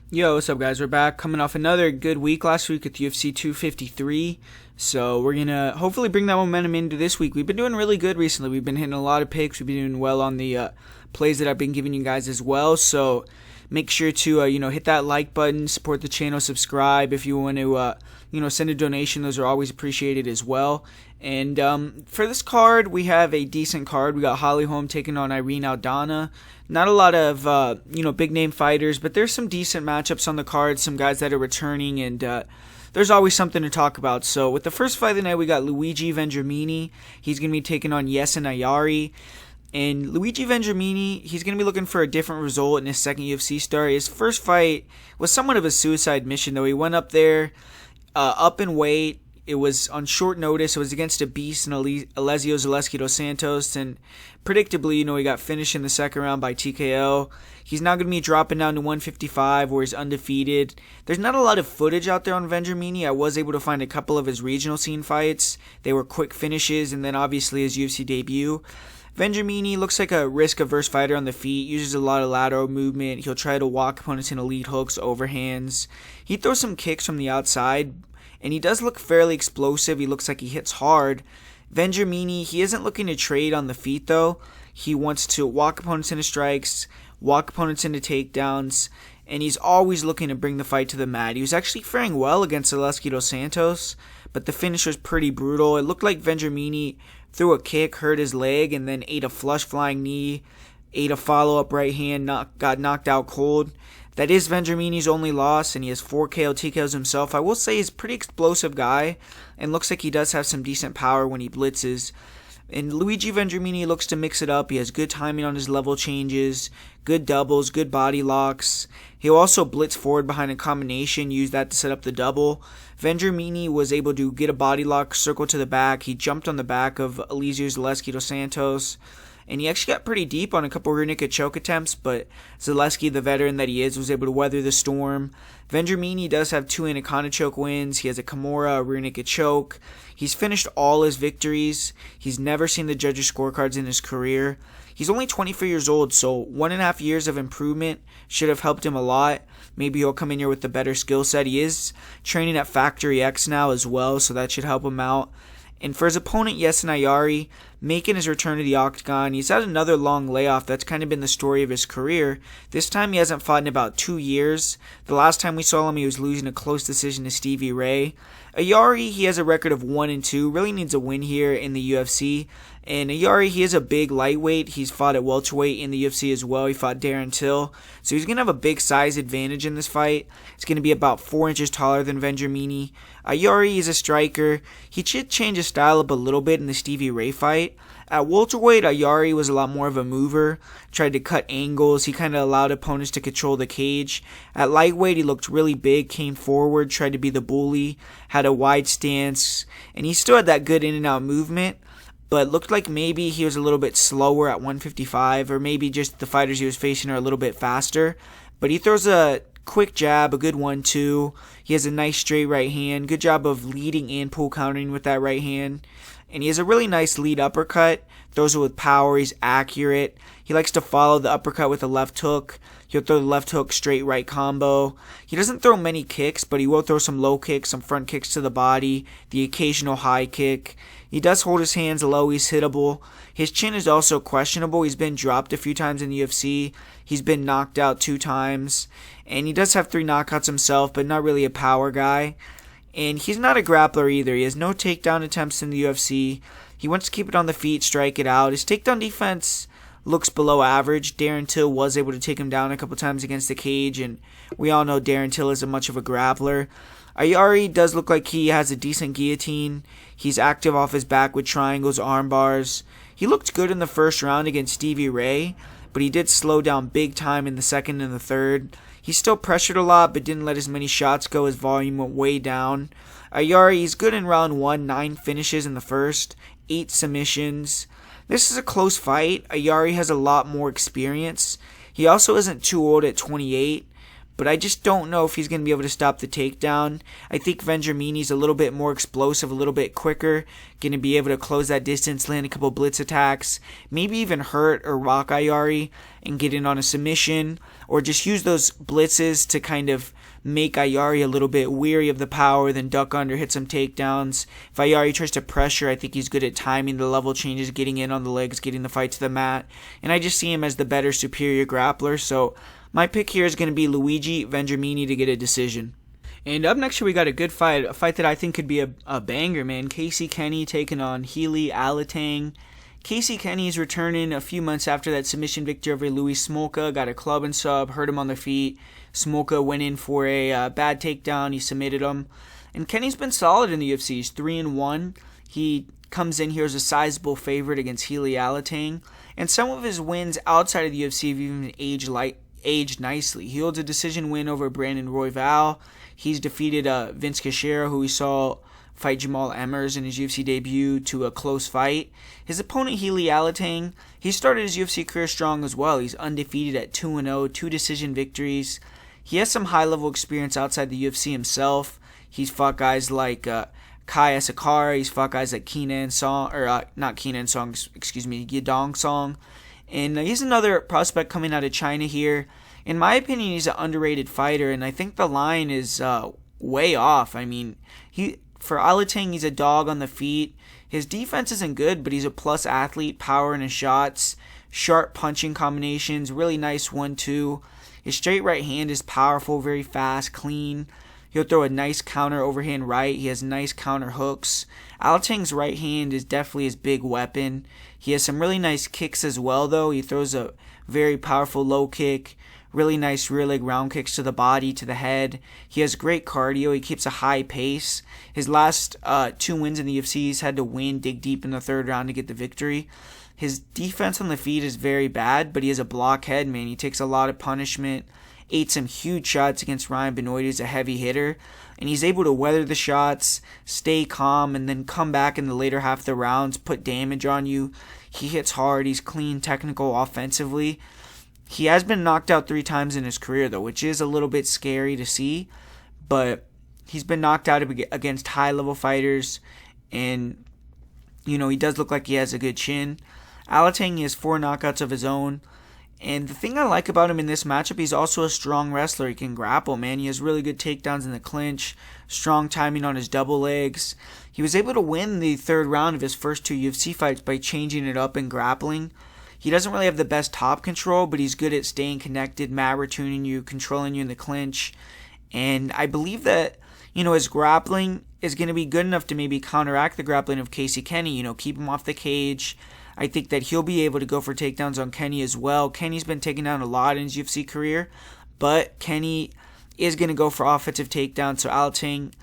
Yo, what's up, guys? We're back coming off another good week last week at UFC 253. So we're going to hopefully bring that momentum into this week. We've been doing really good recently. We've been hitting a lot of picks. We've been doing well on the plays that I've been giving you guys as well. So make sure to, hit that like button, support the channel, subscribe. If you want to, send a donation, those are always appreciated as well. And for this card, we have a decent card. We got Holm taking on Irene Aldana. Not a lot of, big name fighters, but there's some decent matchups on the card, some guys that are returning, and there's always something to talk about. So with the first fight of the night, we got Luigi Vendramini. He's going to be taking on Jessin Ayari. And Luigi Vendramini, he's going to be looking for a different result in his second UFC start. His first fight was somewhat of a suicide mission, though. He went up there, up in weight. It was on short notice. It was against a beast in Alessio Zaleski dos Santos, and predictably, he got finished in the second round by TKO. He's now going to be dropping down to 155, where he's undefeated. There's not a lot of footage out there on Vendramini. I was able to find a couple of his regional scene fights. They were quick finishes, and then obviously his UFC debut. Vendramini looks like a risk-averse fighter on the feet, uses a lot of lateral movement. He'll try to walk opponents in elite hooks, overhands. He throws some kicks from the outside, and he does look fairly explosive. He looks like he hits hard. Vendramini, he isn't looking to trade on the feet, though. He wants to walk opponents into strikes, walk opponents into takedowns, and he's always looking to bring the fight to the mat. He was actually faring well against Zaleski dos Santos, but the finish was pretty brutal. It looked like Vendramini threw a kick, hurt his leg, and then ate a flush flying knee, ate a follow-up right hand, got knocked out cold. That is Vendramini's only loss, and he has 4 KO TKOs himself. I will say he's a pretty explosive guy, and looks like he does have some decent power when he blitzes. And Luigi Vendramini looks to mix it up. He has good timing on his level changes, good doubles, good body locks. He'll also blitz forward behind a combination, use that to set up the double. Vendramini was able to get a body lock, circle to the back. He jumped on the back of Alessio Zaleski dos Santos, and he actually got pretty deep on a couple rear naked choke attempts, but Zaleski, the veteran that he is, was able to weather the storm. Vendramini does have 2 anaconda choke wins. He has a Kimura, a rear naked choke. He's finished all his victories. He's never seen the judges' scorecards in his career. He's only 24 years old, so 1.5 years of improvement should have helped him a lot. Maybe he'll come in here with a better skill set. He is training at Factory X now as well, so that should help him out. And for his opponent, Jessin Ayari, making his return to the octagon, he's had another long layoff. That's kind of been the story of his career. This time he hasn't fought in about 2 years. The last time we saw him, he was losing a close decision to Stevie Ray. Ayari, he has a record of 1-2, really needs a win here in the UFC. And Ayari, he is a big lightweight. He's fought at welterweight in the UFC as well. He fought Darren Till. So he's going to have a big size advantage in this fight. He's going to be about 4 inches taller than Vendramini. Ayari is a striker. He should change his style up a little bit in the Stevie Ray fight. At welterweight, Ayari was a lot more of a mover, tried to cut angles. He kind of allowed opponents to control the cage. At lightweight, he looked really big, came forward, tried to be the bully, had a wide stance, and he still had that good in and out movement, but looked like maybe he was a little bit slower at 155, or maybe just the fighters he was facing are a little bit faster. But he throws a quick jab, a good 1-2. He has a nice straight right hand. Good job of leading and pull countering with that right hand. And he has a really nice lead uppercut. Throws it with power. He's accurate. He likes to follow the uppercut with a left hook. He'll throw the left hook straight right combo. He doesn't throw many kicks, but he will throw some low kicks, some front kicks to the body, the occasional high kick. He does hold his hands low. He's hittable. His chin is also questionable. He's been dropped a few times in the UFC. He's been knocked out 2 times. And he does have 3 knockouts himself, but not really a power guy. And he's not a grappler either. He has no takedown attempts in the UFC. He wants to keep it on the feet, strike it out. His takedown defense looks below average. Darren Till was able to take him down a couple times against the cage, and we all know Darren Till isn't much of a grappler. Ayari does look like he has a decent guillotine. He's active off his back with triangles, arm bars. He looked good in the first round against Stevie Ray, but he did slow down big time in the second and the third. He still pressured a lot, but didn't let as many shots go. His volume went way down. Ayari is good in round 1, 9 finishes in the first, 8 submissions. This is a close fight. Ayari has a lot more experience. He also isn't too old at 28, but I just don't know if he's going to be able to stop the takedown. I think Vendramini's a little bit more explosive, a little bit quicker, going to be able to close that distance, land a couple blitz attacks, maybe even hurt or rock Ayari and get in on a submission, or just use those blitzes to kind of make Ayari a little bit weary of the power, then duck under, hit some takedowns. If Ayari tries to pressure, I think he's good at timing the level changes, getting in on the legs, getting the fight to the mat, and I just see him as the better, superior grappler. So my pick here is going to be Luigi Vendramini to get a decision. And up next here we got a good fight, a fight that I think could be a banger, man. Kenney taking on Heili Alateng. Kenney is returning a few months after that submission victory over Louis Smolka. Got a club and sub, hurt him on the feet. Smolka went in for a bad takedown. He submitted him. And Kenney's been solid in the UFC. He's 3-1. He comes in here as a sizable favorite against Heili Alateng. And some of his wins outside of the UFC have even aged nicely. He holds a decision win over Brandon Royval. He's defeated Vince Cachera, who we saw fight Jamal Emmers in his UFC debut, to a close fight. His opponent, Heili Alateng, he started his UFC career strong as well. He's undefeated at 2-0, 2 decision victories. He has some high-level experience outside the UFC himself. He's fought guys like Kai Asakara. He's fought guys like Yadong Song. And he's another prospect coming out of China here. In my opinion, he's an underrated fighter, and I think the line is way off. I mean, for Alateng, he's a dog on the feet. His defense isn't good, but he's a plus athlete, power in his shots, sharp punching combinations, really nice 1-2. His straight right hand is powerful, very fast, clean. He'll throw a nice counter overhand right. He has nice counter hooks. Alateng's right hand is definitely his big weapon. He has some really nice kicks as well, though. He throws a very powerful low kick, really nice rear leg round kicks to the body, to the head. He has great cardio. He keeps a high pace. His last 2 wins in the UFC, he's had to win, dig deep in the third round to get the victory. His defense on the feet is very bad, but he has a blockhead, man. He takes a lot of punishment. Ate some huge shots against Ryan Benoit, who's a heavy hitter, and he's able to weather the shots, stay calm, and then come back in the later half of the rounds, put damage on you. He hits hard. He's clean, technical, offensively. He has been knocked out 3 times in his career, though, which is a little bit scary to see, but he's been knocked out against high-level fighters, and, you know, he does look like he has a good chin. Alateng has 4 knockouts of his own. And the thing I like about him in this matchup, he's also a strong wrestler. He can grapple, man. He has really good takedowns in the clinch, strong timing on his double legs. He was able to win the 3rd round of his first 2 UFC fights by changing it up and grappling. He doesn't really have the best top control, but he's good at staying connected, mat retuning you, controlling you in the clinch. And I believe that, you know, his grappling is going to be good enough to maybe counteract the grappling of Kenney, you know, keep him off the cage. I think that he'll be able to go for takedowns on Kenney as well. Kenney's been taken down a lot in his UFC career, but Kenney is going to go for offensive takedowns, so Alateng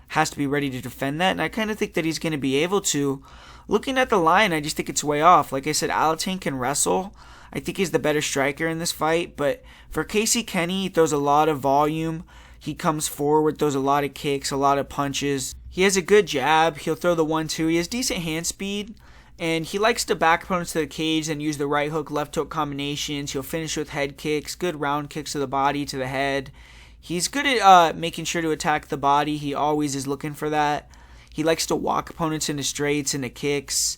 has to be ready to defend that, and I kind of think that he's going to be able to. Looking at the line, I just think it's way off. Like I said, Alateng can wrestle. I think he's the better striker in this fight, but for Kenney, he throws a lot of volume. He comes forward, throws a lot of kicks, a lot of punches. He has a good jab. He'll throw the 1-2. He has decent hand speed. And he likes to back opponents to the cage and use the right hook, left hook combinations. He'll finish with head kicks, good round kicks to the body, to the head. He's good at making sure to attack the body. He always is looking for that. He likes to walk opponents into straights, into kicks.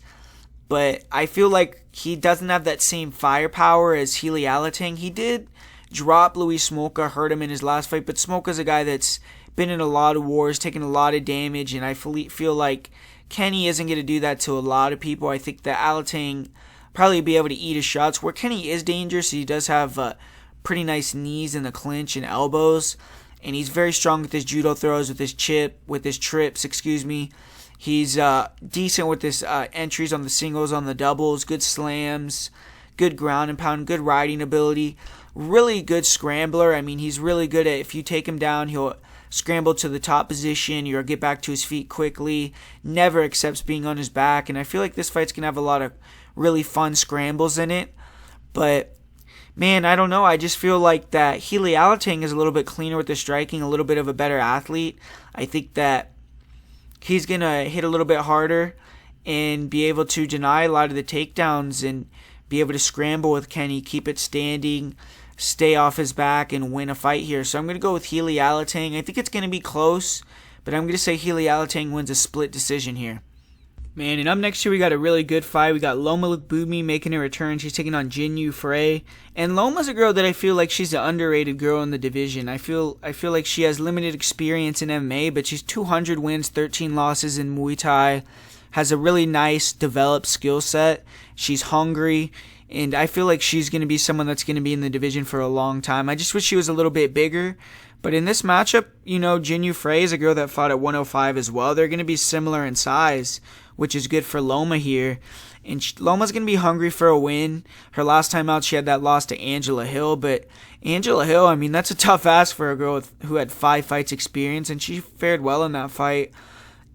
But I feel like he doesn't have that same firepower as Heili Alateng. He did drop Louis Smolka, hurt him in his last fight. But Smolka's a guy that's been in a lot of wars, taken a lot of damage. And I feel like Kenney isn't going to do that to a lot of people. I think that Alateng probably be able to eat his shots. Where Kenney is dangerous, he does have pretty nice knees in the clinch and elbows. And he's very strong with his judo throws, with his trips. He's decent with his entries on the singles, on the doubles, good slams, good ground and pound, good riding ability. Really good scrambler. I mean, he's really good at, if you take him down, he'll scramble to the top position, you'll get back to his feet quickly, never accepts being on his back, and I feel like this fight's going to have a lot of really fun scrambles in it, but man, I don't know, I just feel like that Heili Alateng is a little bit cleaner with the striking, a little bit of a better athlete. I think that he's going to hit a little bit harder and be able to deny a lot of the takedowns and be able to scramble with Kenney, keep it standing. stay off his back and win a fight here. So I'm going to go with Heili Alateng. I think it's going to be close, but I'm going to say Heili Alateng wins a split decision here. Man, and up next here we got a really good fight. We got Loma Lookboonmee making a return. She's taking on Jinh Frey. And Loma's a girl that I feel like she's an underrated girl in the division. I feel like she has limited experience in MMA, but she's 200 wins, 13 losses in Muay Thai. Has a really nice developed skill set. She's hungry, and I feel like she's going to be someone that's going to be in the division for a long time. I just wish she was a little bit bigger. But in this matchup, Jinh Frey is a girl that fought at 105 as well. They're going to be similar in size, which is good for Loma here. And Loma's going to be hungry for a win. Her last time out, she had that loss to Angela Hill. But Angela Hill, I mean, that's a tough ask for a girl who had 5 fights experience, and she fared well in that fight.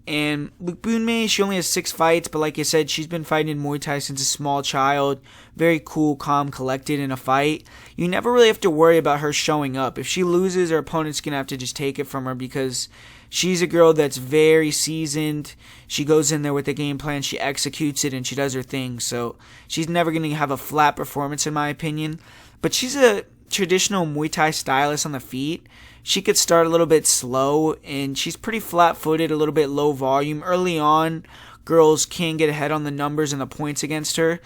And Lookboonmee, she only has 6 fights, but like I said, she's been fighting in Muay Thai since a small child. Very cool, calm, collected in a fight. You never really have to worry about her showing up. If she loses, her opponent's going to have to just take it from her because she's a girl that's very seasoned. She goes in there with a game plan, she executes it, and she does her thing. So she's never going to have a flat performance, in my opinion. But she's a traditional Muay Thai stylist on the feet. She could start a little bit slow, and she's pretty flat-footed, a little bit low volume. Early on, girls can get ahead on the numbers and the points against her.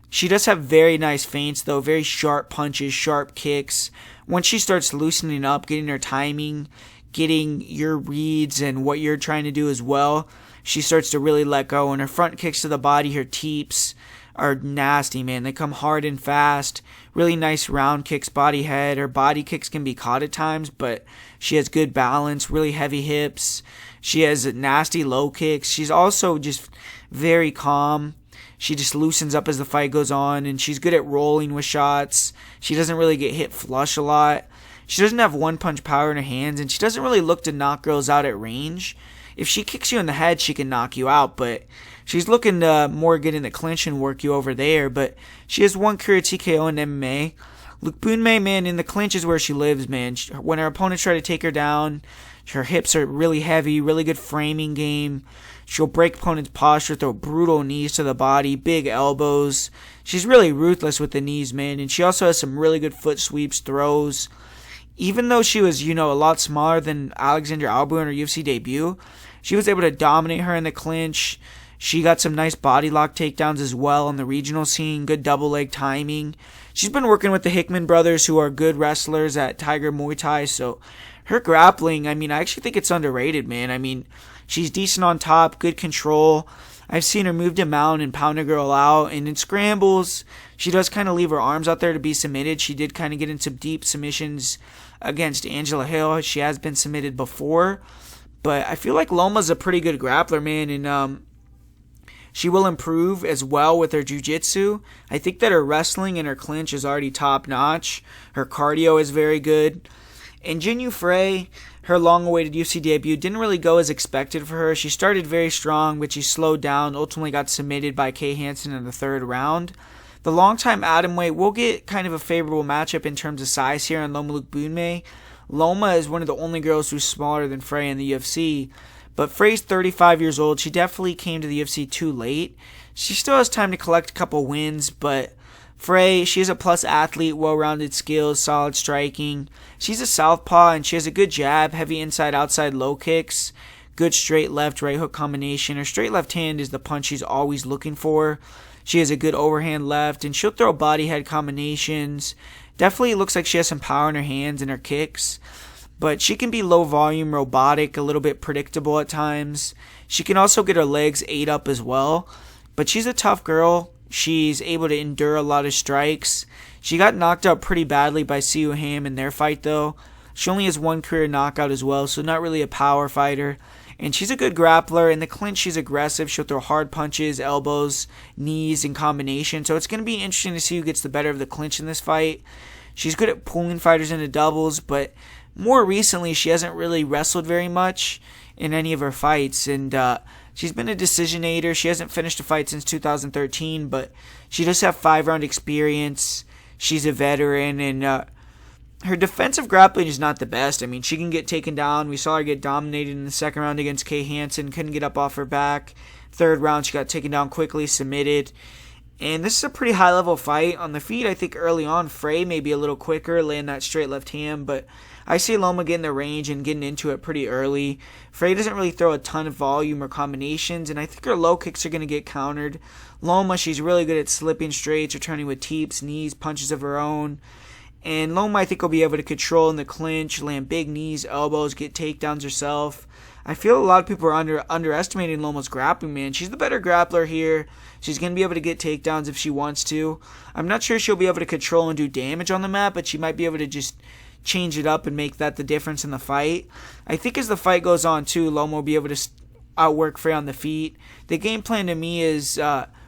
She does have very nice feints, though, very sharp punches, sharp kicks. Once she starts loosening up, getting her timing, getting your reads and what you're trying to do as well, she starts to really let go. And her front kicks to the body, her teeps, are nasty, man. They come hard and fast. Really nice round kicks, body head. Her body kicks can be caught at times, but she has good balance, really heavy hips. She has nasty low kicks. She's also just very calm. She just loosens up as the fight goes on, and she's good at rolling with shots. She doesn't really get hit flush a lot. She doesn't have one-punch power in her hands, and she doesn't really look to knock girls out at range. If she kicks you in the head, she can knock you out, but she's looking to more get in the clinch and work you over there. But she has one career TKO in MMA. Lookboonmee, man, in the clinch is where she lives, man. When her opponents try to take her down, her hips are really heavy, really good framing game. She'll break opponents' posture, throw brutal knees to the body, big elbows. She's really ruthless with the knees, man. And she also has some really good foot sweeps, throws. Even though she was, a lot smaller than Alexandra Albu in her UFC debut, she was able to dominate her in the clinch. She got some nice body lock takedowns as well on the regional scene, good double leg timing. She's been working with the Hickman brothers, who are good wrestlers at Tiger Muay Thai, so her grappling, I actually think it's underrated, man. She's decent on top, good control. I've seen her move to mount and pound a girl out, and in scrambles, she does kind of leave her arms out there to be submitted. She did kind of get into deep submissions against Angela Hill. She has been submitted before, but I feel like Loma's a pretty good grappler, man, and she will improve as well with her jiu-jitsu. I think that her wrestling and her clinch is already top-notch. Her cardio is very good. And Jinh Frey, her long-awaited UFC debut, didn't really go as expected for her. She started very strong, but she slowed down, ultimately got submitted by Kay Hansen in the 3rd round. The long-time atomweight will get kind of a favorable matchup in terms of size here on Loma Lookboonmee. Loma is one of the only girls who's smaller than Frey in the UFC. But Frey's 35 years old. She definitely came to the UFC too late. She still has time to collect a couple wins, but Frey, she is a plus athlete, well-rounded skills, solid striking. She's a southpaw, and she has a good jab, heavy inside-outside low kicks, good straight left, right hook combination. Her straight left hand is the punch she's always looking for. She has a good overhand left, and she'll throw body head combinations. Definitely looks like she has some power in her hands and her kicks. But she can be low volume, robotic, a little bit predictable at times. She can also get her legs ate up as well. But she's a tough girl. She's able to endure a lot of strikes. She got knocked out pretty badly by Siu Ham in their fight, though. She only has one career knockout as well, so not really a power fighter. And she's a good grappler. In the clinch, she's aggressive. She'll throw hard punches, elbows, knees in combination. So it's going to be interesting to see who gets the better of the clinch in this fight. She's good at pulling fighters into doubles, but more recently, she hasn't really wrestled very much in any of her fights. And she's been a decisionator. She hasn't finished a fight since 2013, but she does have 5-round experience. She's a veteran, and her defensive grappling is not the best. She can get taken down. We saw her get dominated in the 2nd round against Kay Hansen. Couldn't get up off her back. 3rd round, she got taken down quickly, submitted. And this is a pretty high-level fight. On the feet, I think early on, Frey may be a little quicker, laying that straight left hand, but I see Loma getting the range and getting into it pretty early. Frey doesn't really throw a ton of volume or combinations, and I think her low kicks are going to get countered. Loma, she's really good at slipping straights, returning with teeps, knees, punches of her own. And Loma, I think, will be able to control in the clinch, land big knees, elbows, get takedowns herself. I feel a lot of people are underestimating Loma's grappling, man. She's the better grappler here. She's going to be able to get takedowns if she wants to. I'm not sure she'll be able to control and do damage on the mat, but she might be able to just change it up and make that the difference in the fight. I think as the fight goes on, too, Loma will be able to outwork Frey on the feet. The game plan to me is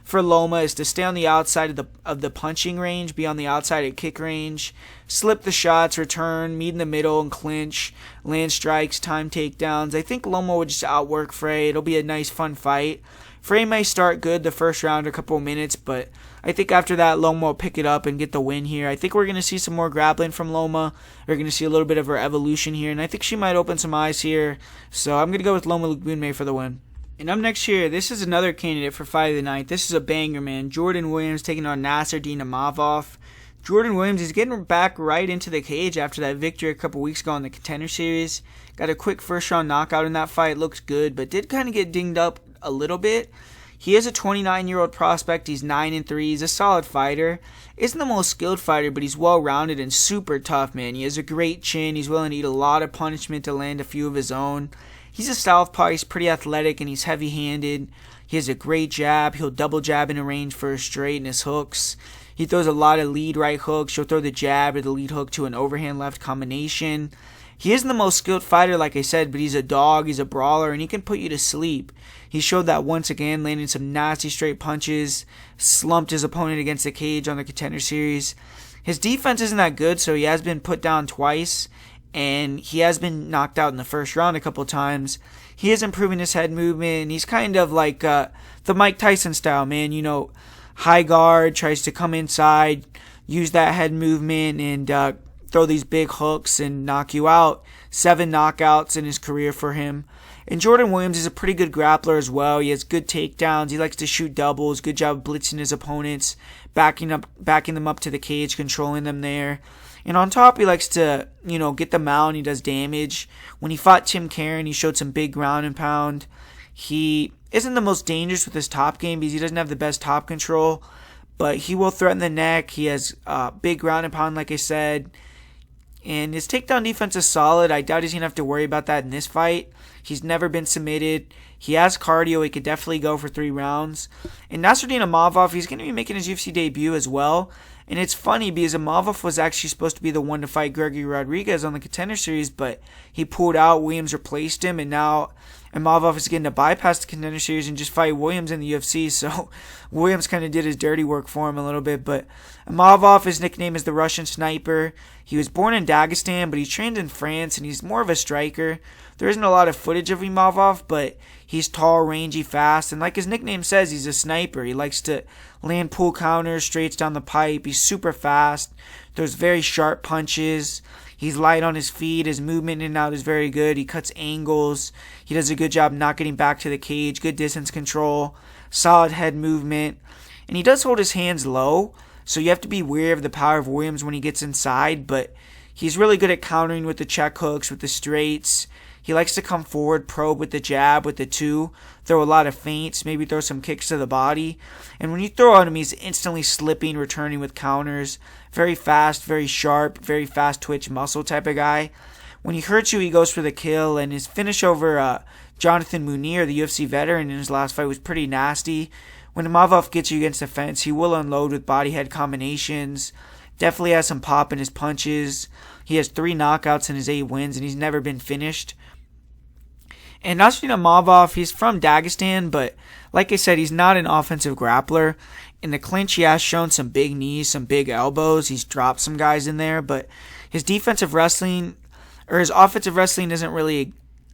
for Loma is to stay on the outside of the punching range, be on the outside at kick range, slip the shots, return, meet in the middle and clinch, land strikes, time takedowns. I think Loma would just outwork Frey. It'll be a nice, fun fight. Frey may start good the first round, a couple of minutes, but I think after that, Loma will pick it up and get the win here. I think we're going to see some more grappling from Loma. We're going to see a little bit of her evolution here, and I think she might open some eyes here. So I'm going to go with Loma Lookboonmee for the win. And up next here, this is another candidate for Fight of the Night. This is a banger, man. Jourdain Williams taking on Nassourdone Imavov. Jourdain Williams is getting back right into the cage after that victory a couple weeks ago in the Contender Series. Got a quick first-round knockout in that fight. Looks good, but did kind of get dinged up a little bit. He is a 29-year-old prospect. He's 9-3. He's a solid fighter. Isn't the most skilled fighter, but he's well-rounded and super tough, man. He has a great chin. He's willing to eat a lot of punishment to land a few of his own. He's a southpaw. He's pretty athletic, and he's heavy-handed. He has a great jab. He'll double jab in a range for a straight and his hooks. He throws a lot of lead right hooks. He'll throw the jab or the lead hook to an overhand left combination. He isn't the most skilled fighter, like I said, but he's a dog, he's a brawler, and he can put you to sleep. He showed that once again, landing some nasty straight punches, slumped his opponent against the cage on the Contender Series. His defense isn't that good, so he has been put down twice, and he has been knocked out in the first round a couple times. He is improving his head movement, and he's kind of like the Mike Tyson style, man. You know, high guard, tries to come inside, use that head movement, and throw these big hooks and knock you out. 7 knockouts in his career for him. And Jourdain Williams is a pretty good grappler as well. He has good takedowns. He likes to shoot doubles. Good job blitzing his opponents, backing them up to the cage, controlling them there. And on top, he likes to, get the mount. He does damage. When he fought Tim Karen, he showed some big ground and pound. He isn't the most dangerous with his top game because he doesn't have the best top control, but he will threaten the neck. He has big ground and pound, like I said. And his takedown defense is solid. I doubt he's going to have to worry about that in this fight. He's never been submitted. He has cardio. He could definitely go for 3 rounds. And Nassourdone Imavov, he's going to be making his UFC debut as well. And it's funny because Imavov was actually supposed to be the one to fight Gregory Rodriguez on the Contender Series, but he pulled out. Williams replaced him, and now Imavov is getting to bypass the Contender Series and just fight Williams in the UFC. So Williams kind of did his dirty work for him a little bit. But Imavov, his nickname is the Russian Sniper. He was born in Dagestan, but he trained in France, and he's more of a striker. There isn't a lot of footage of Imavov, but he's tall, rangy, fast, and like his nickname says, he's a sniper. He likes to land pull counters, straights down the pipe. He's super fast. Throws very sharp punches. He's light on his feet. His movement in and out is very good. He cuts angles. He does a good job not getting back to the cage. Good distance control. Solid head movement. And he does hold his hands low, so you have to be wary of the power of Williams when he gets inside, but he's really good at countering with the check hooks, with the straights. He likes to come forward, probe with the jab, with the 2, throw a lot of feints, maybe throw some kicks to the body. And when you throw at him, he's instantly slipping, returning with counters. Very fast, very sharp, very fast twitch muscle type of guy. When he hurts you, he goes for the kill. And his finish over Jonathan Munir, the UFC veteran, in his last fight was pretty nasty. When Imavov gets you against the fence, he will unload with body-head combinations. Definitely has some pop in his punches. He has 3 knockouts in his 8 wins, and he's never been finished. And Nassourdone Imavov, he's from Dagestan, but like I said, he's not an offensive grappler. In the clinch, he has shown some big knees, some big elbows. He's dropped some guys in there, but his defensive wrestling, or his offensive wrestling isn't really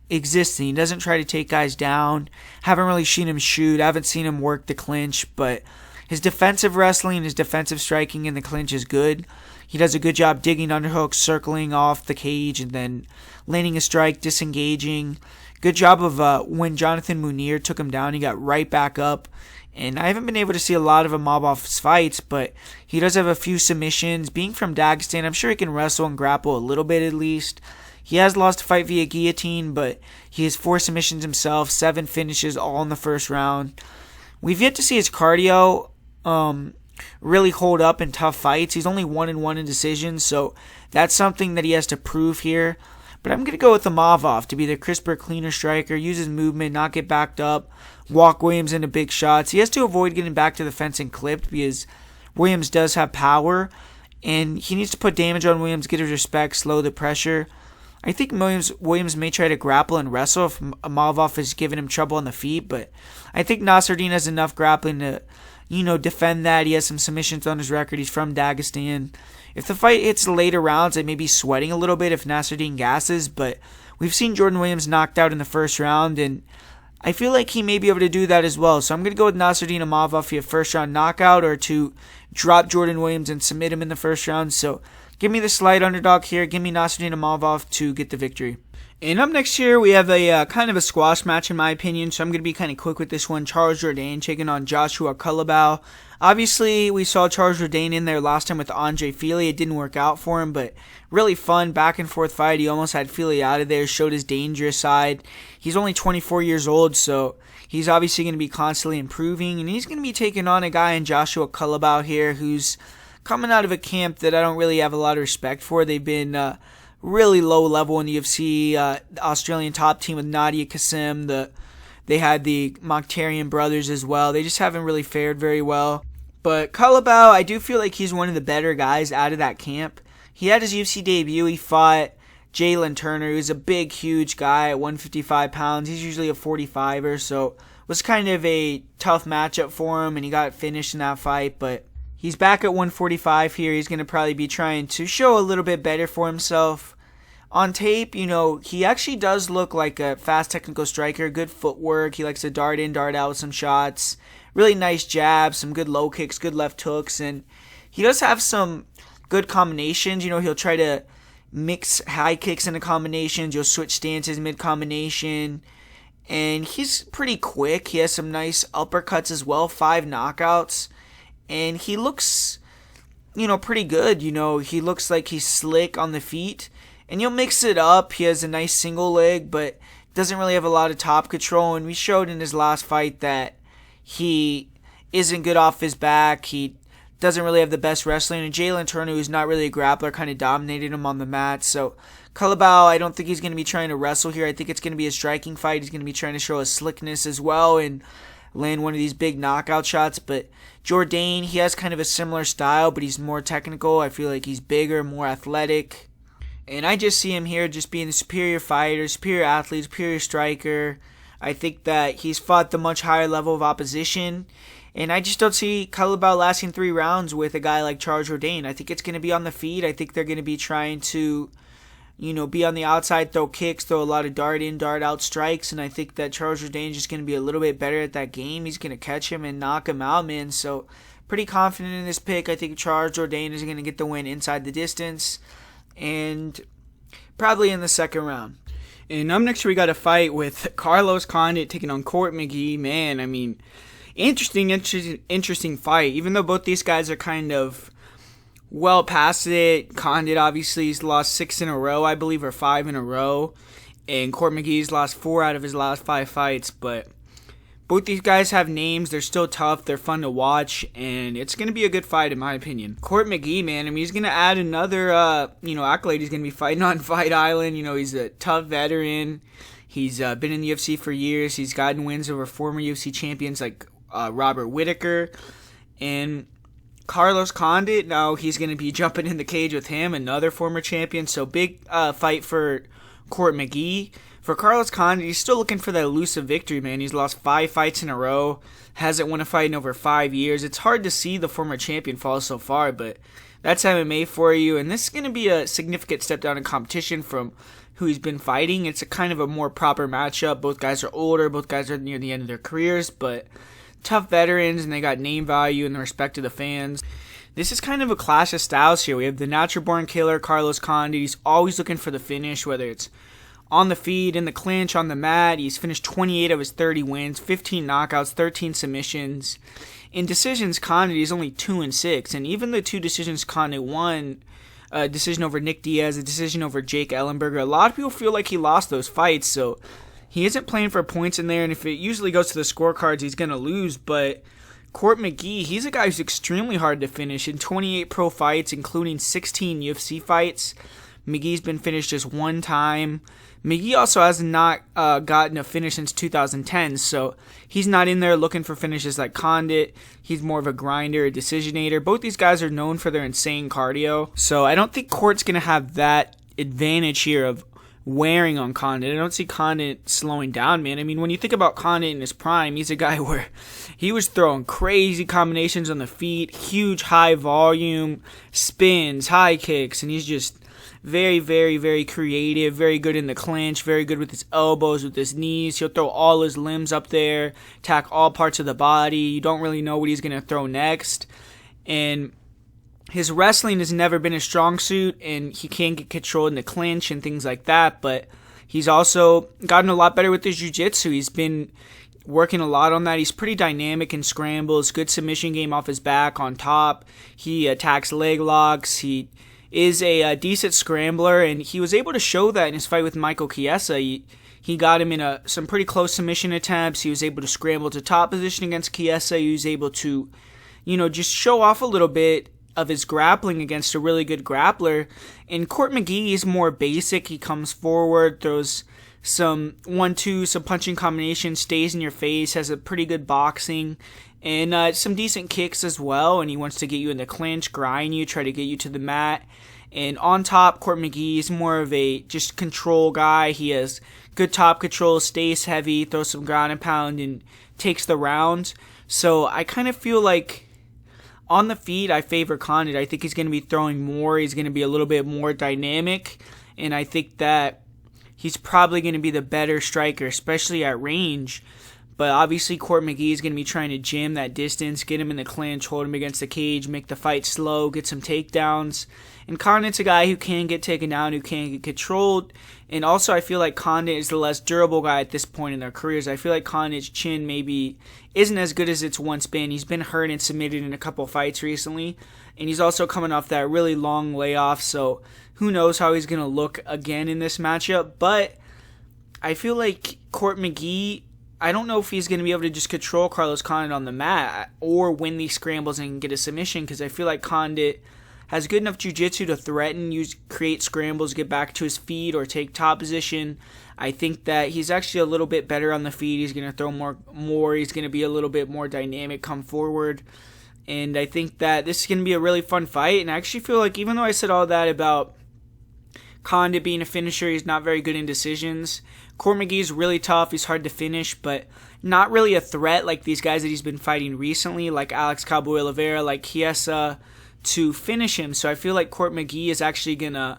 existing. He doesn't try to take guys down. Haven't really seen him shoot. Haven't seen him work the clinch, but his defensive wrestling, his defensive striking in the clinch is good. He does a good job digging underhooks, circling off the cage, and then landing a strike, disengaging. Good job of when Jonathan Munir took him down, he got right back up And I haven't been able to see a lot of Imavov's fights, but he does have a few submissions. Being from Dagestan, I'm sure he can wrestle and grapple a little bit at least. He has lost a fight via guillotine, but he has 4 submissions himself, 7 finishes, all in the first round. We've yet to see his cardio really hold up in tough fights. He's only 1-1 in decisions, so that's something that he has to prove here. But I'm going to go with Imavov to be the crisper, cleaner striker, use his movement, not get backed up, walk Williams into big shots. He has to avoid getting back to the fence and clipped because Williams does have power, and he needs to put damage on Williams, get his respect, slow the pressure. I think Williams may try to grapple and wrestle if Imavov is giving him trouble on the feet, but I think Nassourdone has enough grappling to, defend that. He has some submissions on his record. He's from Dagestan. If the fight hits the later rounds, I may be sweating a little bit if Nassourdone gasses, but we've seen Jordan Williams knocked out in the first round, and I feel like he may be able to do that as well. So I'm going to go with Nassourdone Imavov for a first round knockout or to drop Jordan Williams and submit him in the first round. So give me the slight underdog here. Give me Nassourdone Imavov to get the victory. And up next here, we have a kind of a squash match in my opinion, so I'm going to be kind of quick with this one. Jourdain taking on Joshua Culibao. Obviously, we saw Jourdain in there last time with Andre Fili. It didn't work out for him, but really fun back and forth fight. He almost had Fili out of there, showed his dangerous side. He's only 24 years old, so he's obviously going to be constantly improving, and he's going to be taking on a guy in Joshua Culibao here who's coming out of a camp that I don't really have a lot of respect for. They've been really low level in the UFC. The Australian top team with Nadia Kassim. They had the Mokhtarian brothers as well. They just haven't really fared very well. But Culibao, I do feel like he's one of the better guys out of that camp. He had his UFC debut. He fought Jalen Turner, who's a big, huge guy at 155 pounds. He's usually a 45er, so it was kind of a tough matchup for him, and he got finished in that fight. But he's back at 145 here. He's going to probably be trying to show a little bit better for himself. On tape, he actually does look like a fast technical striker, good footwork. He likes to dart in, dart out with some shots. Really nice jabs, some good low kicks, good left hooks, and he does have some good combinations. He'll try to mix high kicks into combinations. You'll switch stances mid-combination, and he's pretty quick. He has some nice uppercuts as well, 5 knockouts, and he looks, pretty good. He looks like he's slick on the feet, and you'll mix it up. He has a nice single leg, but doesn't really have a lot of top control, and we showed in his last fight that he isn't good off his back. He doesn't really have the best wrestling. And Jalen Turner, who's not really a grappler, kind of dominated him on the mat. So Culibao, I don't think he's going to be trying to wrestle here. I think it's going to be a striking fight. He's going to be trying to show his slickness as well and land one of these big knockout shots. But Jourdain, he has kind of a similar style, but he's more technical. I feel like he's bigger, more athletic. And I just see him here just being a superior fighter, superior athlete, superior striker. I think that he's fought the much higher level of opposition. And I just don't see Culibao lasting 3 rounds with a guy like Jourdain. I think it's going to be on the feet. I think they're going to be trying to, be on the outside, throw kicks, throw a lot of dart in, dart out strikes. And I think that Jourdain is just going to be a little bit better at that game. He's going to catch him and knock him out, man. So pretty confident in this pick. I think Jourdain is going to get the win inside the distance. And probably in the second round. And up next, we got a fight with Carlos Condit taking on McGee. Man, interesting fight. Even though both these guys are kind of well past it. Condit obviously has lost 6 in a row, I believe, or 5 in a row. And McGee's lost 4 out of his last 5 fights. But both these guys have names. They're still tough. They're fun to watch. And it's going to be a good fight, in my opinion. McGee, man, he's going to add another, accolade he's going to be fighting on Fight Island. He's a tough veteran. He's been in the UFC for years. He's gotten wins over former UFC champions like Robert Whittaker. And Carlos Condit, now he's going to be jumping in the cage with him, another former champion. So big fight for McGee. For Carlos Condit, he's still looking for that elusive victory, man. He's lost 5 fights in a row, hasn't won a fight in over 5 years. It's hard to see the former champion fall so far, but that's MMA for you. And this is going to be a significant step down in competition from who he's been fighting. It's a kind of a more proper matchup. Both guys are older. Both guys are near the end of their careers, but tough veterans, and they got name value and the respect of the fans. This is kind of a clash of styles here. We have the natural-born killer, Carlos Condit. He's always looking for the finish, whether it's on the feet, in the clinch, on the mat. He's finished 28 of his 30 wins, 15 knockouts, 13 submissions. In decisions, Condit is only 2-6, and even the 2 decisions Condit won, a decision over Nick Diaz, a decision over Jake Ellenberger, a lot of people feel like he lost those fights, so he isn't playing for points in there, and if it usually goes to the scorecards, he's going to lose, but Court McGee, he's a guy who's extremely hard to finish. In 28 pro fights, including 16 UFC fights, McGee's been finished just 1 time. McGee also has not gotten a finish since 2010, so he's not in there looking for finishes like Condit. He's more of a grinder, a decisionator. Both these guys are known for their insane cardio, so I don't think Court's going to have that advantage here of wearing on Condit. I don't see Condit slowing down, man. I mean, when you think about Condit in his prime, he's a guy where he was throwing crazy combinations on the feet, huge high volume, spins, high kicks, and he's just very, very, very creative, very good in the clinch, very good with his elbows, with his knees. He'll throw all his limbs up there, attack all parts of the body. You don't really know what he's going to throw next. And his wrestling has never been a strong suit, and he can get control in the clinch and things like that, but he's also gotten a lot better with his jiu-jitsu. He's been working a lot on that. He's pretty dynamic in scrambles, good submission game off his back on top. He attacks leg locks. He is a decent scrambler, and he was able to show that in his fight with Michael Chiesa. He got him in some pretty close submission attempts. He was able to scramble to top position against Chiesa. He was able to, just show off a little bit of his grappling against a really good grappler. And Court McGee is more basic. He comes forward, throws some 1-2, some punching combinations, stays in your face, has a pretty good boxing, and some decent kicks as well, and he wants to get you in the clinch, grind you, try to get you to the mat. And on top, Court McGee is more of a just control guy. He has good top control, stays heavy, throws some ground and pound, and takes the round. So I kind of feel like on the feet, I favor Condit. I think he's going to be throwing more. He's going to be a little bit more dynamic, and I think that he's probably going to be the better striker, especially at range. But obviously, Court McGee is going to be trying to jam that distance, get him in the clinch, hold him against the cage, make the fight slow, get some takedowns. And Condit's a guy who can get taken down, who can get controlled. And also, I feel like Condit is the less durable guy at this point in their careers. I feel like Condit's chin maybe isn't as good as it's once been. He's been hurt and submitted in a couple fights recently. And he's also coming off that really long layoff, so who knows how he's going to look again in this matchup. But I feel like Court McGee, I don't know if he's going to be able to just control Carlos Condit on the mat or win these scrambles and get a submission, because I feel like Condit has good enough jiu-jitsu to threaten, create scrambles, get back to his feet, or take top position. I think that he's actually a little bit better on the feet. He's going to throw more. He's going to be a little bit more dynamic, come forward. And I think that this is going to be a really fun fight. And I actually feel like even though I said all that about Condit being a finisher, he's not very good in decisions. Court McGee's really tough. He's hard to finish, but not really a threat like these guys that he's been fighting recently, like Alex Cabo Oliveira, like Chiesa, to finish him. So I feel like Court McGee is actually going to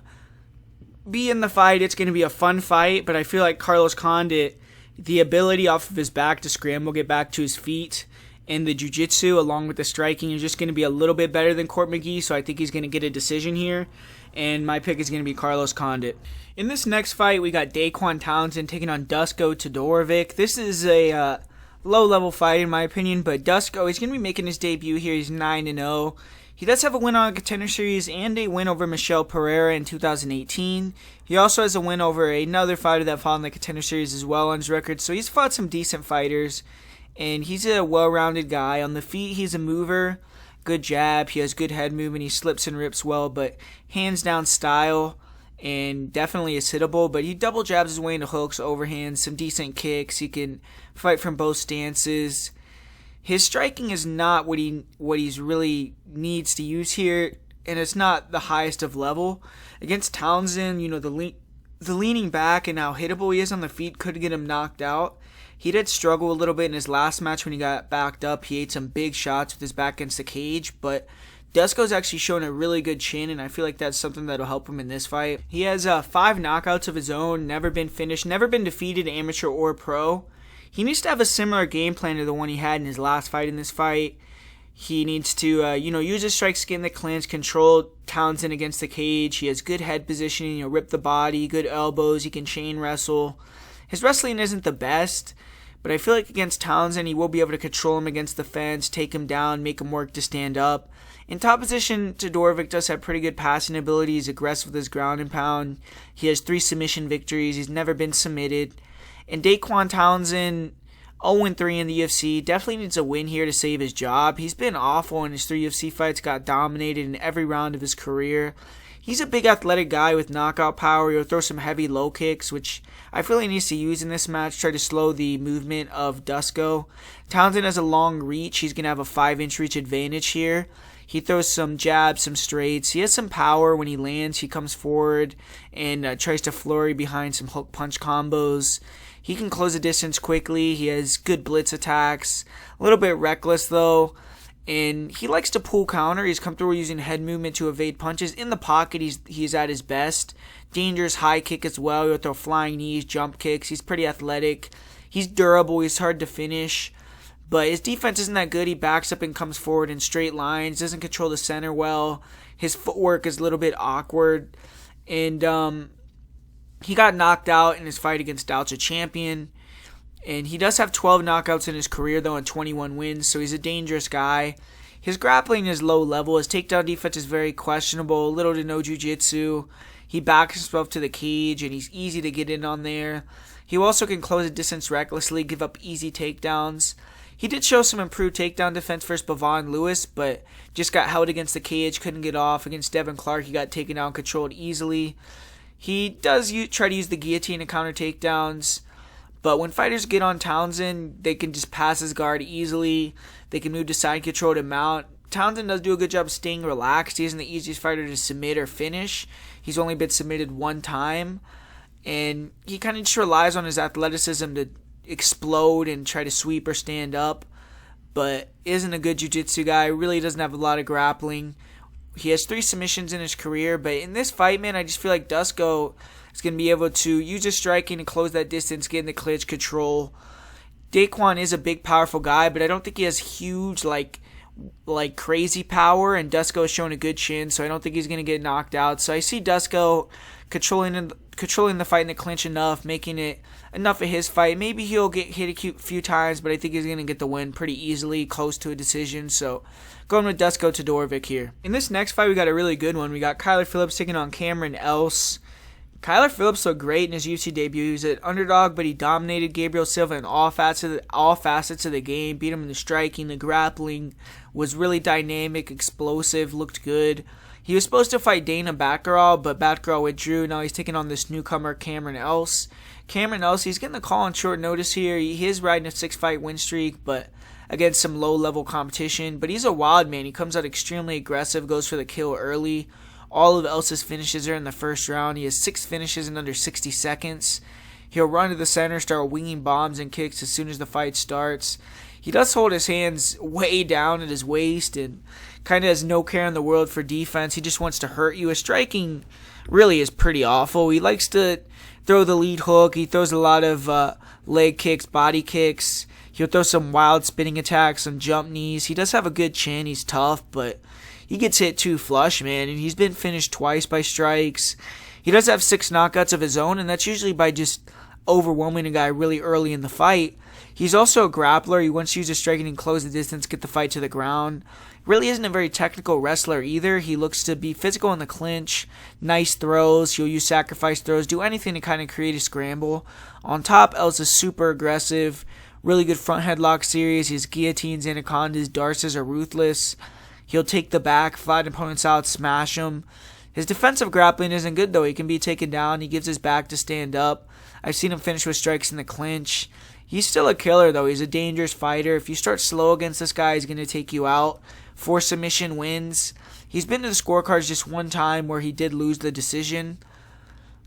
be in the fight. It's going to be a fun fight, but I feel like Carlos Condit, the ability off of his back to scramble, get back to his feet, and the jiu-jitsu along with the striking is just going to be a little bit better than Court McGee, so I think he's going to get a decision here, and my pick is going to be Carlos Condit. In this next fight, we got Dequan Townsend taking on Dusko Todorovic. This is a low-level fight in my opinion, but Dusko, he's going to be making his debut here. He's 9-0. He does have a win on the Contender Series and a win over Michel Pereira in 2018. He also has a win over another fighter that fought in the Contender Series as well on his record, so he's fought some decent fighters, and he's a well-rounded guy. On the feet, he's a mover, good jab, he has good head movement, he slips and rips well, but hands-down style, and definitely is hittable, but he double jabs his way into hooks, overhands, some decent kicks, he can fight from both stances. His striking is not what he's really needs to use here, and it's not the highest of level. Against Townsend, the leaning back and how hittable he is on the feet could get him knocked out. He did struggle a little bit in his last match when he got backed up. He ate some big shots with his back against the cage, but Dusko's actually shown a really good chin, and I feel like that's something that'll help him in this fight. He has 5 knockouts of his own, never been finished, never been defeated, amateur or pro. He needs to have a similar game plan to the one he had in his last fight in this fight. He needs to, use his strikes, get in the clinch, control Townsend against the cage. He has good head positioning, rip the body, good elbows. He can chain wrestle. His wrestling isn't the best, but I feel like against Townsend, he will be able to control him against the fence, take him down, make him work to stand up. In top position, Todorovic does have pretty good passing ability. He's aggressive with his ground and pound. He has 3 submission victories. He's never been submitted. And Dequan Townsend, 0-3 in the UFC, definitely needs a win here to save his job. He's been awful in his 3 UFC fights, got dominated in every round of his career. He's a big athletic guy with knockout power. He'll throw some heavy low kicks, which I feel he needs to use in this match, try to slow the movement of Dusko. Townsend has a long reach. He's going to have a 5-inch reach advantage here. He throws some jabs, some straights. He has some power when he lands. He comes forward and tries to flurry behind some hook punch combos. He can close the distance quickly. He has good blitz attacks. A little bit reckless though. And he likes to pull counter. He's comfortable using head movement to evade punches. In the pocket, he's at his best. Dangerous high kick as well. He'll throw flying knees, jump kicks. He's pretty athletic. He's durable. He's hard to finish. But his defense isn't that good. He backs up and comes forward in straight lines. Doesn't control the center well. His footwork is a little bit awkward. And he got knocked out in his fight against Doucha Champion. And he does have 12 knockouts in his career, though, and 21 wins, so he's a dangerous guy. His grappling is low level. His takedown defense is very questionable, little to no jiu-jitsu. He backs himself to the cage, and he's easy to get in on there. He also can close the distance recklessly, give up easy takedowns. He did show some improved takedown defense versus Bavon Lewis, but just got held against the cage, couldn't get off. Against Devin Clark, he got taken down, controlled easily. He does try to use the guillotine to counter takedowns. But when fighters get on Townsend, they can just pass his guard easily. They can move to side control to mount. Townsend does do a good job staying relaxed. He isn't the easiest fighter to submit or finish. He's only been submitted 1 time. And he kind of just relies on his athleticism to explode and try to sweep or stand up. But isn't a good jiu-jitsu guy. Really doesn't have a lot of grappling. He has 3 submissions in his career. But in this fight, man, I just feel like Dusko is going to be able to use his striking and close that distance, get in the clinch, control. Dequan is a big, powerful guy, but I don't think he has huge, like crazy power, and Dusko has shown a good chin, so I don't think he's going to get knocked out. So I see Dusko controlling the fight in the clinch enough, making it enough of his fight. Maybe he'll get hit a few times, but I think he's going to get the win pretty easily, close to a decision. So going with Dusko Todorovic here. In this next fight, we got a really good one. We got Kyler Phillips taking on Cameron Else. Kyler Phillips looked great in his UFC debut. He was an underdog, but he dominated Gabriel Silva in all facets of the game. Beat him in the striking, the grappling, was really dynamic, explosive, looked good. He was supposed to fight Dana Baccarat, but Baccarat withdrew. Now he's taking on this newcomer, Cameron Else. Cameron Else, he's getting the call on short notice here. He is riding a 6-fight win streak, but against some low-level competition. But he's a wild man. He comes out extremely aggressive, goes for the kill early. All of Elsa's finishes are in the first round. He has 6 finishes in under 60 seconds. He'll run to the center, start winging bombs and kicks as soon as the fight starts. He does hold his hands way down at his waist and kind of has no care in the world for defense. He just wants to hurt you. His striking really is pretty awful. He likes to throw the lead hook. He throws a lot of leg kicks, body kicks. He'll throw some wild spinning attacks, some jump knees. He does have a good chin. He's tough, but he gets hit too flush, man, and he's been finished twice by strikes. He does have 6 knockouts of his own, and that's usually by just overwhelming a guy really early in the fight. He's also a grappler. He wants to use his striking and close the distance, get the fight to the ground. Really isn't a very technical wrestler either. He looks to be physical in the clinch, nice throws. He'll use sacrifice throws, do anything to kind of create a scramble. On top, Elsa's super aggressive, really good front headlock series. His guillotines, anacondas, darces are ruthless. He'll take the back, fight opponents out, smash them. His defensive grappling isn't good, though. He can be taken down. He gives his back to stand up. I've seen him finish with strikes in the clinch. He's still a killer, though. He's a dangerous fighter. If you start slow against this guy, he's going to take you out. 4 submission wins. He's been to the scorecards just 1 time where he did lose the decision.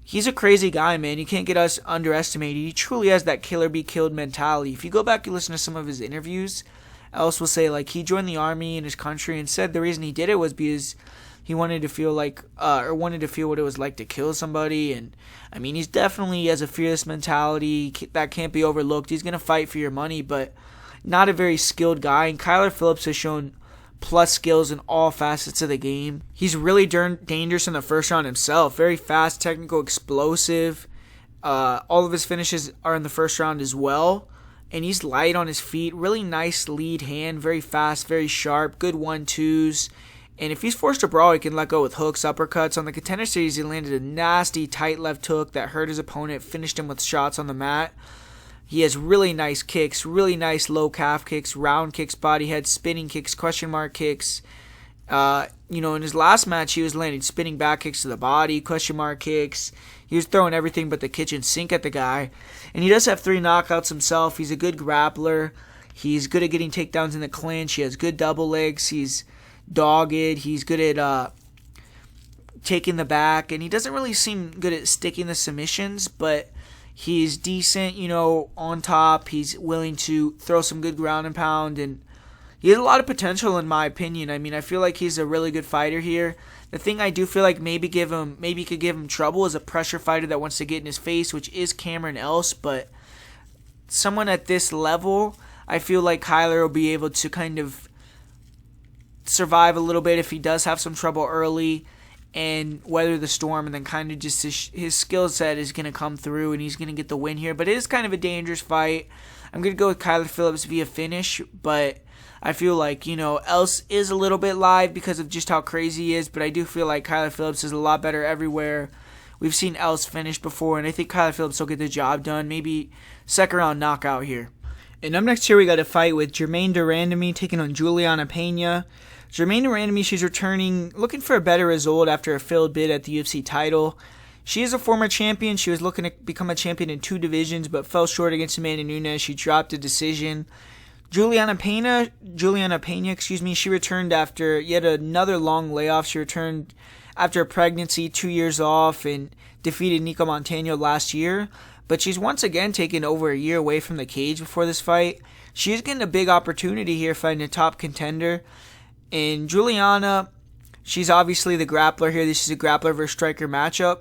He's a crazy guy, man. You can't get us underestimated. He truly has that killer be killed mentality. If you go back and listen to some of his interviews, Else will say, like, he joined the army in his country and said the reason he did it was because he wanted to feel like, wanted to feel what it was like to kill somebody. And I mean, he's definitely has a fearless mentality that can't be overlooked. He's gonna fight for your money, but not a very skilled guy. And Kyler Phillips has shown plus skills in all facets of the game. He's really dangerous in the first round himself. Very fast, technical, explosive. All of his finishes are in the first round as well. And he's light on his feet. Really nice lead hand. Very fast, very sharp. Good 1-2s. And if he's forced to brawl, he can let go with hooks, uppercuts. On the Contender Series, he landed a nasty tight left hook that hurt his opponent, finished him with shots on the mat. He has really nice kicks, really nice low calf kicks, round kicks, body head, spinning kicks, question mark kicks. In his last match, he was landing spinning back kicks to the body, question mark kicks. He was throwing everything but the kitchen sink at the guy. And he does have 3 knockouts himself. He's a good grappler. He's good at getting takedowns in the clinch. He has good double legs. He's dogged. He's good at taking the back. And he doesn't really seem good at sticking the submissions, but he's decent, on top. He's willing to throw some good ground and pound, and he has a lot of potential in my opinion. I mean, I feel like he's a really good fighter here. The thing I do feel like maybe could give him trouble is a pressure fighter that wants to get in his face, which is Cameron Else, but someone at this level, I feel like Kyler will be able to kind of survive a little bit if he does have some trouble early and weather the storm, and then kind of just his skill set is going to come through and he's going to get the win here. But it is kind of a dangerous fight. I'm going to go with Kyler Phillips via finish, but I feel like, Else is a little bit live because of just how crazy he is, but I do feel like Kyler Phillips is a lot better everywhere. We've seen Else finish before, and I think Kyler Phillips will get the job done. Maybe second round knockout here. And up next here, we got a fight with Germaine de Randamie taking on Julianna Peña. Germaine de Randamie, she's returning, looking for a better result after a failed bid at the UFC title. She is a former champion. She was looking to become a champion in 2 divisions, but fell short against Amanda Nunes. She dropped a decision. Julianna Peña, she returned after yet another long layoff. She returned after a pregnancy, 2 years off, and defeated Nico Montano last year. But she's once again taken over a year away from the cage before this fight. She is getting a big opportunity here fighting a top contender. And Julianna, she's obviously the grappler here. This is a grappler versus striker matchup.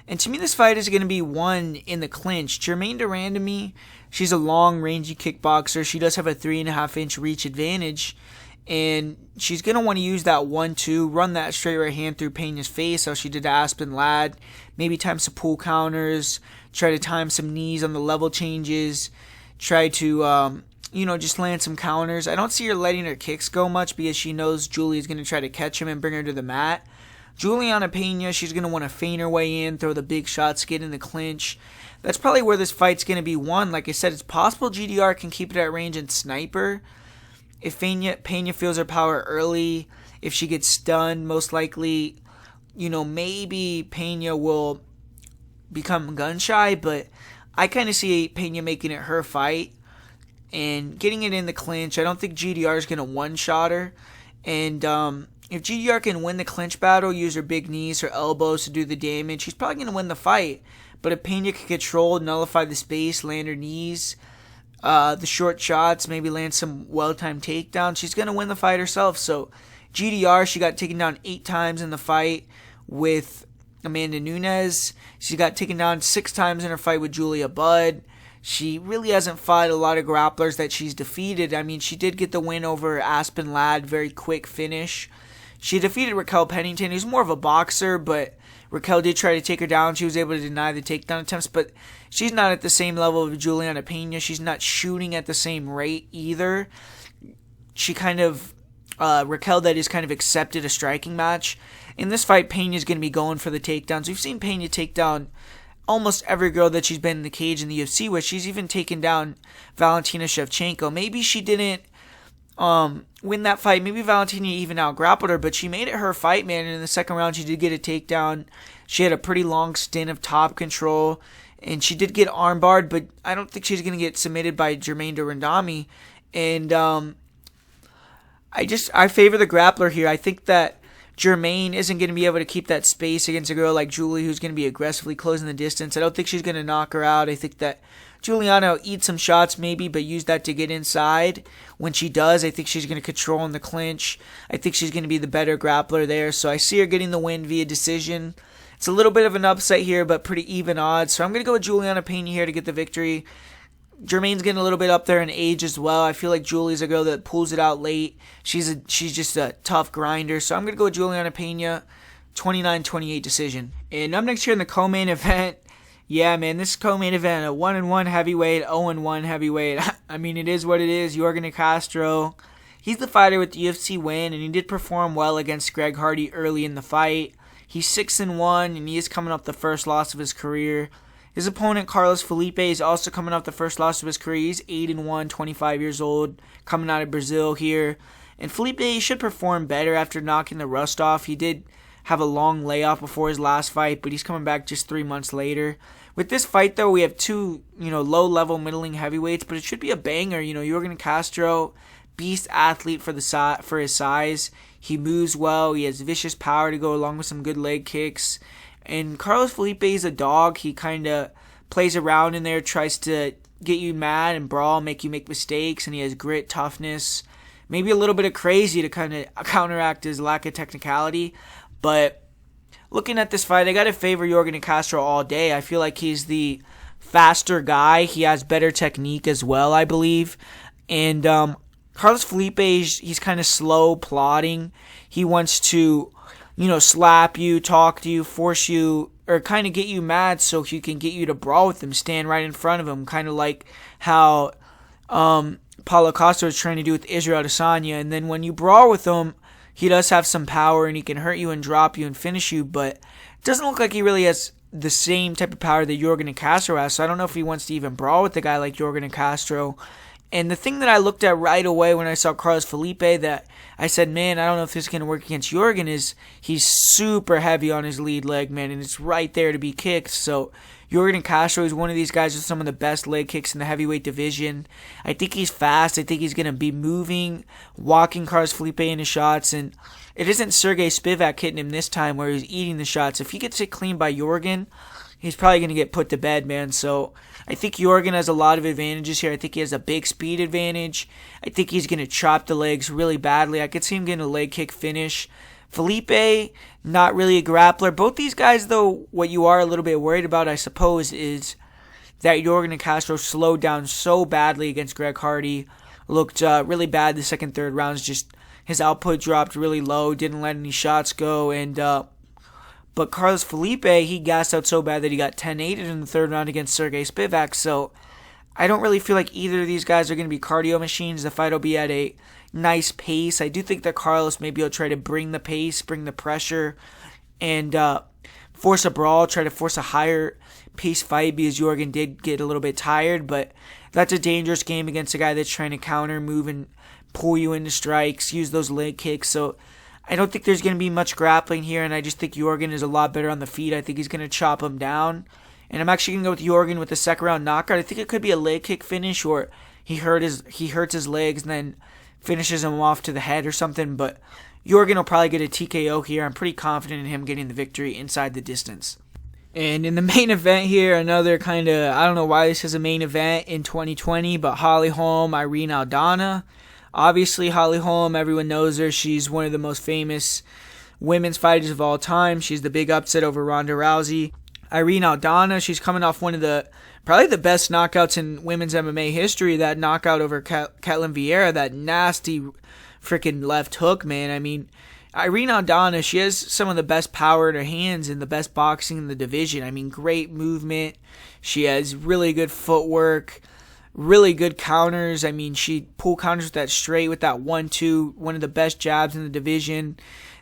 And to me, this fight is going to be won in the clinch. Germaine de Randamie, she's a long, rangy kickboxer. She does have a 3.5-inch reach advantage. And she's going to want to use that 1-2, run that straight right hand through Peña's face, how she did to Aspen Ladd. Maybe time some pull counters, try to time some knees on the level changes, try to just land some counters. I don't see her letting her kicks go much because she knows Julie is going to try to catch him and bring her to the mat. Julianna Peña, she's going to want to feint her way in, throw the big shots, get in the clinch. That's probably where this fight's going to be won. Like I said, it's possible GDR can keep it at range and snipe her. If Peña feels her power early, if she gets stunned, most likely, maybe Peña will become gun shy, but I kind of see Peña making it her fight and getting it in the clinch. I don't think GDR is going to one-shot her. And if GDR can win the clinch battle, use her big knees, her elbows to do the damage, she's probably going to win the fight. But if Peña can control, nullify the space, land her knees, the short shots, maybe land some well-timed takedowns, she's going to win the fight herself. So GDR, she got taken down 8 times in the fight with Amanda Nunes. She got taken down 6 times in her fight with Julia Budd. She really hasn't fought a lot of grapplers that she's defeated. I mean, she did get the win over Aspen Ladd, very quick finish. She defeated Raquel Pennington, who's more of a boxer, but Raquel did try to take her down. She was able to deny the takedown attempts, but she's not at the same level of Julianna Peña. She's not shooting at the same rate either. She kind of, Raquel that is kind of accepted a striking match. In this fight, Peña's going to be going for the takedowns. We've seen Peña take down almost every girl that she's been in the cage in the UFC with. She's even taken down Valentina Shevchenko. Maybe she didn't win that fight. Maybe Valentina even out-grappled her, but she made it her fight, man. And in the second round, she did get a takedown. She had a pretty long stint of top control, and she did get armbarred, but I don't think she's going to get submitted by Germaine de Randamie. And I favor the grappler here. I think that Germaine isn't going to be able to keep that space against a girl like Julie who's going to be aggressively closing the distance. I don't think she's going to knock her out. I think that Julianna will eat some shots maybe, but use that to get inside. When she does, I think she's going to control in the clinch. I think she's going to be the better grappler there. So I see her getting the win via decision. It's a little bit of an upset here, but pretty even odds. So I'm going to go with Julianna Peña here to get the victory. Germaine's getting a little bit up there in age as well. I feel like Julie's a girl that pulls it out late. She's just a tough grinder. So I'm going to go with Julianna Peña, 29-28 decision. And up next here in the co-main event, yeah, man, this co-main event, a 1-1 heavyweight, 0-1 heavyweight. I mean, it is what it is. Yorgan De Castro, he's the fighter with the UFC win, and he did perform well against Greg Hardy early in the fight. He's 6-1, and he is coming off the first loss of his career. His opponent, Carlos Felipe, is also coming off the first loss of his career. He's 8-1, 25 years old, coming out of Brazil here. And Felipe should perform better after knocking the rust off. He did have a long layoff before his last fight, but he's coming back just 3 months later. With this fight, though, we have two, low-level middling heavyweights, but it should be a banger. Yorgan De Castro, beast athlete for his size. He moves well. He has vicious power to go along with some good leg kicks. And Carlos Felipe is a dog. He kind of plays around in there, tries to get you mad and brawl, make you make mistakes, and he has grit, toughness, maybe a little bit of crazy to kind of counteract his lack of technicality. But looking at this fight, I got to favor Yorgan De Castro all day. I feel like he's the faster guy. He has better technique as well, I believe. And Carlos Felipe, he's kind of slow, plodding. He wants to slap you, talk to you, force you, or kind of get you mad so he can get you to brawl with him, stand right in front of him, kind of like how Paulo Costa was trying to do with Israel Adesanya. And then when you brawl with him, he does have some power and he can hurt you and drop you and finish you, but it doesn't look like he really has the same type of power that Yorgan De Castro has, so I don't know if he wants to even brawl with a guy like Yorgan De Castro. And the thing that I looked at right away when I saw Carlos Felipe that I said, man, I don't know if this is going to work against Yorgan, is he's super heavy on his lead leg, man, and it's right there to be kicked. So Yorgan De Castro is one of these guys with some of the best leg kicks in the heavyweight division. I think he's fast. I think he's going to be moving, walking Carlos Felipe into shots, and it isn't Sergey Spivak hitting him this time where he's eating the shots. If he gets it clean by Yorgan, he's probably going to get put to bed, man. So I think Yorgan has a lot of advantages here. I think he has a big speed advantage. I think he's going to chop the legs really badly. I could see him getting a leg kick finish. Felipe, not really a grappler. Both these guys, though, what you are a little bit worried about, I suppose, is that Yorgan De Castro slowed down so badly against Greg Hardy. Looked really bad the second, third rounds. Just his output dropped really low. Didn't let any shots go. And but Carlos Felipe, he gassed out so bad that he got 10-8 in the third round against Sergey Spivak. So I don't really feel like either of these guys are going to be cardio machines. The fight will be at a nice pace. I do think that Carlos maybe will try to bring the pace, bring the pressure, and force a brawl, try to force a higher pace fight because Yorgan did get a little bit tired. But that's a dangerous game against a guy that's trying to counter, move, and pull you into strikes, use those leg kicks. So I don't think there's going to be much grappling here, and I just think Yorgan is a lot better on the feet. I think he's going to chop him down. And I'm actually going to go with Yorgan with the second round knockout. I think it could be a leg kick finish, or he hurts his legs and then finishes him off to the head or something. But Yorgan will probably get a TKO here. I'm pretty confident in him getting the victory inside the distance. And in the main event here, another kind of, I don't know why this is a main event in 2020, but Holly Holm, Irene Aldana. Obviously, Holly Holm, everyone knows her. She's one of the most famous women's fighters of all time. She's the big upset over Ronda Rousey. Irene Aldana, she's coming off one of probably the best knockouts in women's MMA history. That knockout over Ketlen Vieira, that nasty freaking left hook, man. I mean, Irene Aldana, she has some of the best power in her hands and the best boxing in the division. I mean, great movement. She has really good footwork, really good counters. I mean, she pull counters with that straight, with that 1-2, one of the best jabs in the division.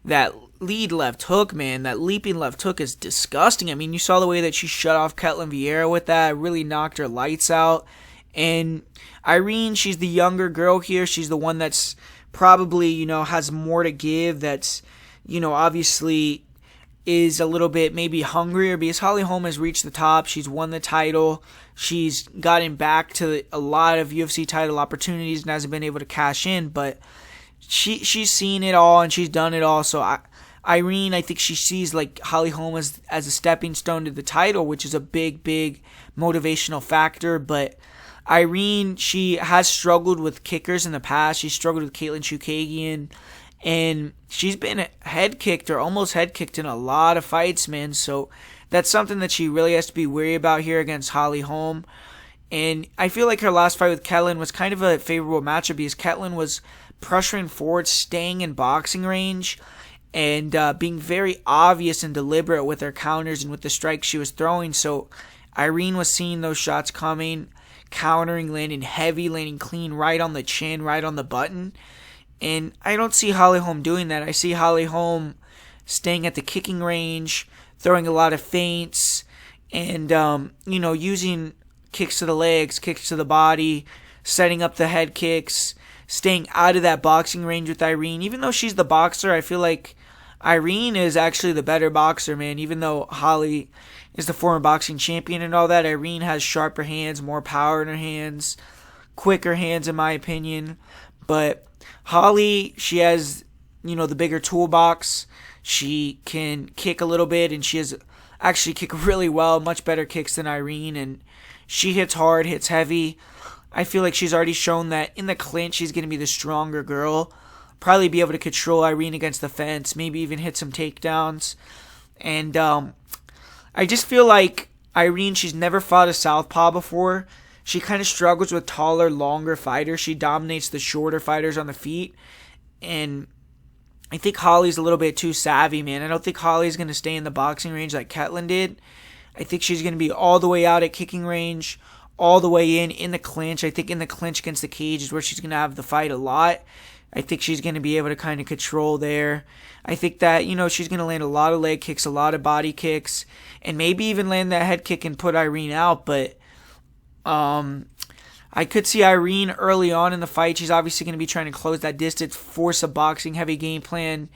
That lead left hook, man, that leaping left hook is disgusting. I mean, you saw the way that she shut off Ketlen Vieira with that, really knocked her lights out. And Irene, she's the younger girl here. She's the one that's probably, has more to give, that's, obviously is a little bit maybe hungrier because Holly Holm has reached the top. She's won the title. She's gotten back to a lot of UFC title opportunities and hasn't been able to cash in, but she's seen it all and she's done it all. So Irene, I think she sees like Holly Holm as a stepping stone to the title, which is a big, big motivational factor. But Irene, she has struggled with kickers in the past. She struggled with Caitlin Chookagian, and she's been head kicked or almost head kicked in a lot of fights, man. So that's something that she really has to be wary about here against Holly Holm. And I feel like her last fight with Ketlin was kind of a favorable matchup because Ketlin was pressuring forward, staying in boxing range, and being very obvious and deliberate with her counters and with the strikes she was throwing. So Irene was seeing those shots coming, countering, landing heavy, landing clean, right on the chin, right on the button. And I don't see Holly Holm doing that. I see Holly Holm staying at the kicking range, throwing a lot of feints, and, using kicks to the legs, kicks to the body, setting up the head kicks, staying out of that boxing range with Irene. Even though she's the boxer, I feel like Irene is actually the better boxer, man. Even though Holly is the former boxing champion and all that, Irene has sharper hands, more power in her hands, quicker hands in my opinion. But Holly, she has, the bigger toolbox. She can kick a little bit, and she has actually kick really well, much better kicks than Irene, and she hits hard, hits heavy. I feel like she's already shown that in the clinch, she's going to be the stronger girl. Probably be able to control Irene against the fence, maybe even hit some takedowns. And I just feel like Irene, she's never fought a southpaw before. She kind of struggles with taller, longer fighters. She dominates the shorter fighters on the feet. And I think Holly's a little bit too savvy, man. I don't think Holly's going to stay in the boxing range like Ketlin did. I think she's going to be all the way out at kicking range, all the way in the clinch. I think in the clinch against the cage is where she's going to have the fight a lot. I think she's going to be able to kind of control there. I think that, she's going to land a lot of leg kicks, a lot of body kicks, and maybe even land that head kick and put Irene out. But I could see Irene early on in the fight. She's obviously going to be trying to close that distance, force a boxing heavy game plan.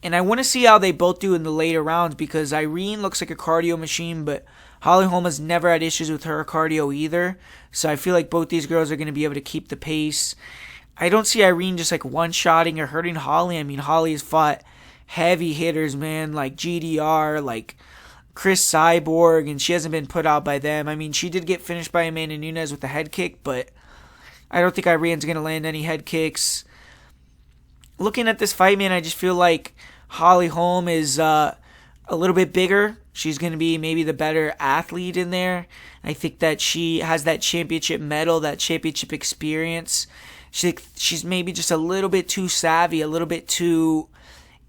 And I want to see how they both do in the later rounds because Irene looks like a cardio machine, but Holly Holm has never had issues with her cardio either. So I feel like both these girls are going to be able to keep the pace. I don't see Irene just like one-shotting or hurting Holly. I mean, Holly has fought heavy hitters, man, like GDR, like Chris Cyborg, and she hasn't been put out by them. I mean, she did get finished by Amanda Nunes with a head kick, but I don't think Irene's going to land any head kicks. Looking at this fight, man, I just feel like Holly Holm is a little bit bigger. She's going to be maybe the better athlete in there. I think that she has that championship medal, that championship experience. She's maybe just a little bit too savvy, a little bit too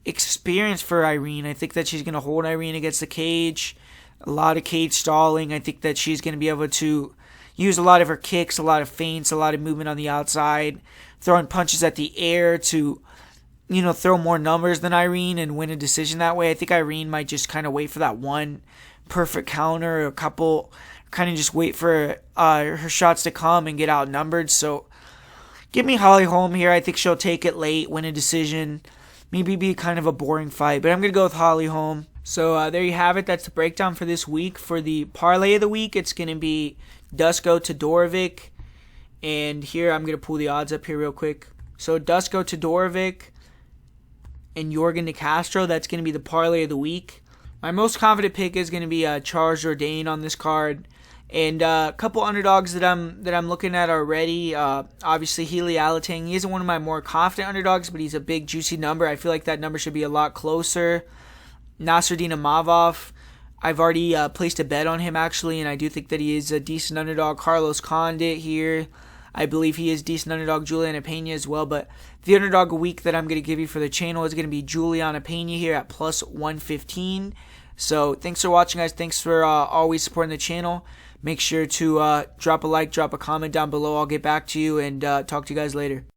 experienced for Irene. I think that she's going to hold Irene against the cage, a lot of cage stalling. I think that she's going to be able to use a lot of her kicks, a lot of feints, a lot of movement on the outside, throwing punches at the air to, throw more numbers than Irene and win a decision that way. I think Irene might just kind of wait for that one perfect counter or a couple, kind of just wait for her shots to come and get outnumbered. So give me Holly Holm here. I think she'll take it late, win a decision, maybe be kind of a boring fight. But I'm going to go with Holly Holm. So there you have it. That's the breakdown for this week. For the parlay of the week, it's going to be Dusko Todorovic. And here, I'm going to pull the odds up here real quick. So Dusko Todorovic and Yorgan De Castro, that's going to be the parlay of the week. My most confident pick is going to be Charles Jourdain on this card. And a couple underdogs that I'm looking at already. Obviously, Heili Alateng. He isn't one of my more confident underdogs, but he's a big, juicy number. I feel like that number should be a lot closer. Nassourdone Imavov. I've already placed a bet on him, actually, and I do think that he is a decent underdog. Carlos Condit here. I believe he is decent underdog. Julianna Peña as well. But the underdog a week that I'm going to give you for the channel is going to be Julianna Peña here at plus 115. So thanks for watching, guys. Thanks for always supporting the channel. Make sure to drop a like, drop a comment down below. I'll get back to you and talk to you guys later.